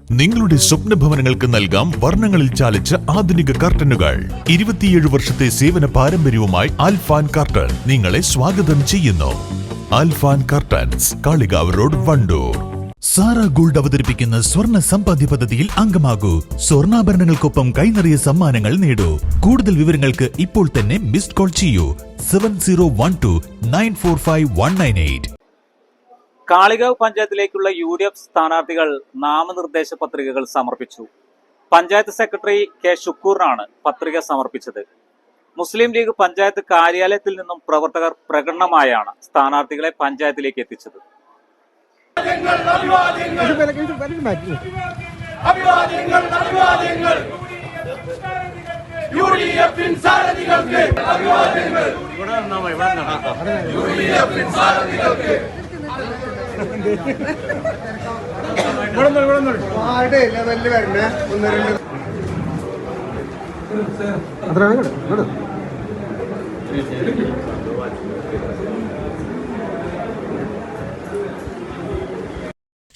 നിങ്ങളുടെ സ്വപ്ന ഭവനങ്ങൾക്ക് നൽകാം വർണ്ണങ്ങളിൽ ചാലിച്ച ആധുനിക കർട്ടനുകൾ. 27 വർഷത്തെ സേവന പാരമ്പര്യവുമായി ആൽഫാൻ കർട്ടൻ നിങ്ങളെ സ്വാഗതം ചെയ്യുന്നു. Alfan curtains, Kalikavu road, Wandoor. Sara gold അവതരിപ്പിക്കുന്ന സ്വർണ്ണ സമ്പാദ്യ പദ്ധതിയിൽ അംഗമാകൂ. സ്വർണ്ണാഭരണങ്ങൾക്കൊപ്പം കൈനിറിയ സമ്മാനങ്ങൾ നേടൂ. കൂടുതൽ വിവരങ്ങൾക്ക് ഇപ്പോൾ തന്നെ മിസ്ഡ് കോൾ ചെയ്യൂ 7012945198. കാളികാവ് പഞ്ചായത്തിലേക്കുള്ള UDF സ്ഥാനാർത്ഥികൾ നാമനിർദ്ദേശ പത്രികകൾ സമർപ്പിച്ചു. പഞ്ചായത്ത് സെക്രട്ടറി കെ ഷുക്കൂറിനാണ് പത്രിക സമർപ്പിച്ചത്. മുസ്ലിം ലീഗ് പഞ്ചായത്ത് കാര്യാലയത്തിൽ നിന്നും പ്രവർത്തകർ പ്രകടനമായാണ് സ്ഥാനാർത്ഥികളെ പഞ്ചായത്തിലേക്ക് എത്തിച്ചത്.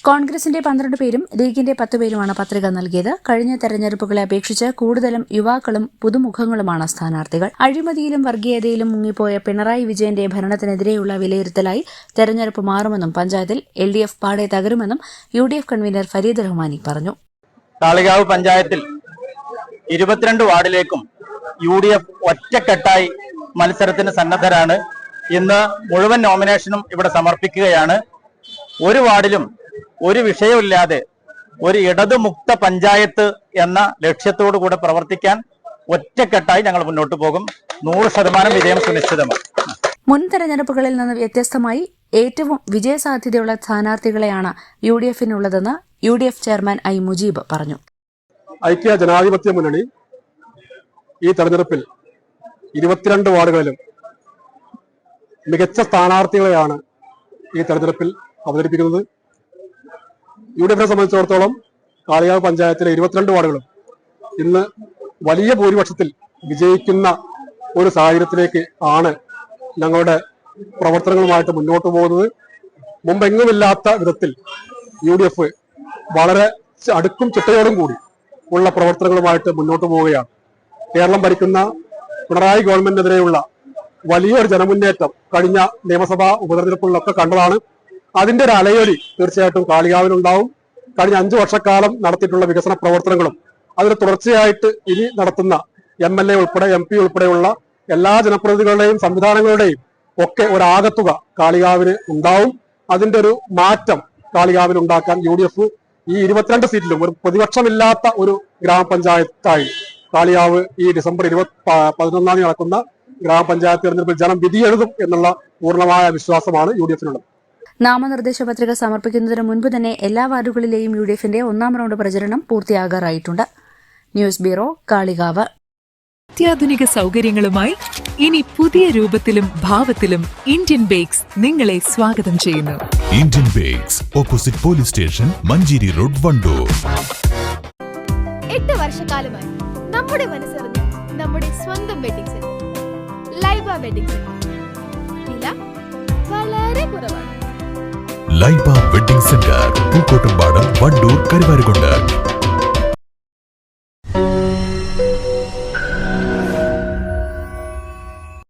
കോൺഗ്രസിന്റെ 12 പേരും ലീഗിന്റെ 10 പേരുമാണ് പത്രിക നൽകിയത്. കഴിഞ്ഞ തെരഞ്ഞെടുപ്പുകളെ അപേക്ഷിച്ച് കൂടുതലും യുവാക്കളും പുതുമുഖങ്ങളുമാണ് സ്ഥാനാർത്ഥികൾ. അഴിമതിയിലും വർഗീയതയിലും മുങ്ങിപ്പോയ പിണറായി വിജയന്റെ ഭരണത്തിനെതിരെയുള്ള വിലയിരുത്തലായി തെരഞ്ഞെടുപ്പ് മാറുമെന്നും പഞ്ചായത്തിൽ LDF പാടെ തകരുമെന്നും UDF കൺവീനർ ഫരീദ് റഹ്മാനി പറഞ്ഞു. കാളികാവ് പഞ്ചായത്തിൽ 22 വാർഡിലേക്കും UDF ഒറ്റക്കെട്ടായി മത്സരത്തിന് സന്നദ്ധരാണ്. ഇന്ന് മുഴുവൻ നോമിനേഷനും ഇവിടെ സമർപ്പിക്കുകയാണ്. ഒരു വാർഡിലും ഒരു വിഷയമില്ലാതെ ഒരു ഇടതുമുക്ത പഞ്ചായത്ത് എന്ന ലക്ഷ്യത്തോടു കൂടെ പ്രവർത്തിക്കാൻ ഒറ്റക്കെട്ടായി ഞങ്ങൾ മുന്നോട്ട് പോകും. 100% വിജയം സുനിശ്ചിതമാണ്. മുൻ തെരഞ്ഞെടുപ്പുകളിൽ നിന്ന് വ്യത്യസ്തമായി ഏറ്റവും വിജയസാധ്യതയുള്ള സ്ഥാനാർത്ഥികളെയാണ് UDFനുള്ളതെന്ന് UDF ചെയർമാൻ I മുജീബ് പറഞ്ഞു. ഐക്യ ജനാധിപത്യ മുന്നണി ഈ തെരഞ്ഞെടുപ്പിൽ 22 വാർഡുകളിലും മികച്ച സ്ഥാനാർത്ഥികളെയാണ് ഈ തെരഞ്ഞെടുപ്പിൽ അവതരിപ്പിക്കുന്നത്. UDFനെ സംബന്ധിച്ചിടത്തോളം കാളികാവ് പഞ്ചായത്തിലെ 22 വാർഡുകളും ഇന്ന് വലിയ ഭൂരിപക്ഷത്തിൽ വിജയിക്കുന്ന ഒരു സാഹചര്യത്തിലേക്ക് ആണ് ഞങ്ങളുടെ പ്രവർത്തനങ്ങളുമായിട്ട് മുന്നോട്ട് പോകുന്നത്. മുമ്പെങ്ങുമില്ലാത്ത വിധത്തിൽ UDF വളരെ അടുക്കും ചിട്ടയോടും കൂടി ഉള്ള പ്രവർത്തനങ്ങളുമായിട്ട് മുന്നോട്ട് പോവുകയാണ്. കേരളം ഭരിക്കുന്ന പിണറായി ഗവൺമെന്റിനെതിരെയുള്ള വലിയൊരു ജനമുന്നേറ്റം കഴിഞ്ഞ നിയമസഭാ ഉപതെരഞ്ഞെടുപ്പുകളിലൊക്കെ കണ്ടതാണ്. അതിന്റെ ഒരു അലയൊലി തീർച്ചയായിട്ടും കാളികാവിലുണ്ടാവും. കഴിഞ്ഞ 5 വർഷക്കാലം നടത്തിയിട്ടുള്ള വികസന പ്രവർത്തനങ്ങളും അതിന് തുടർച്ചയായിട്ട് ഇനി നടത്തുന്ന MLA ഉൾപ്പെടെ MP ഉൾപ്പെടെയുള്ള എല്ലാ ജനപ്രതിനിധികളുടെയും സംവിധാനങ്ങളുടെയും ഒക്കെ ഒരാകത്തുക കാളികാവിന് ഉണ്ടാവും. അതിന്റെ ഒരു മാറ്റം കാളികാവിൽ ഉണ്ടാക്കാൻ UDF ഈ 22 സീറ്റിലും ഒരു പ്രതിപക്ഷമില്ലാത്ത ഒരു ഗ്രാമപഞ്ചായത്തായി കാളികാവ് ഈ ഡിസംബർ 11 നടക്കുന്ന ഗ്രാമപഞ്ചായത്ത് തെരഞ്ഞെടുപ്പിൽ ജനം വിധിയെഴുതും എന്നുള്ള പൂർണ്ണമായ വിശ്വാസമാണ് UDFനുള്ളത്. നാമനിർദ്ദേശ പത്രിക സമർപ്പിക്കുന്നതിന് മുൻപ് തന്നെ എല്ലാ വാർഡുകളിലെയും UDFന്റെ 1ാം റൗണ്ട് പ്രചരണം പൂർത്തിയാകാറായിട്ടുണ്ട്. News bureau, Kalikavu. അത്യാധുനിക സൗകര്യങ്ങളുമായി ഇനി പുതിയ രൂപത്തിലും ഭാവത്തിലും ഇന്ത്യൻ ബേക്സ് നിങ്ങളെ സ്വാഗതം ചെയ്യുന്നു. Indian bakes, opposite police station, Manjeri road, Wandoor. 8 വർഷക്കാലമായി നമ്മുടെ മനസ്സറിഞ്ഞ നമ്മുടെ സ്വന്തം wedding centre Laiba wedding centre. വില വളരെ കുറവാണ്. Laiba wedding centre, Pookkottumpadam, Wandoor, Karuvarakundu.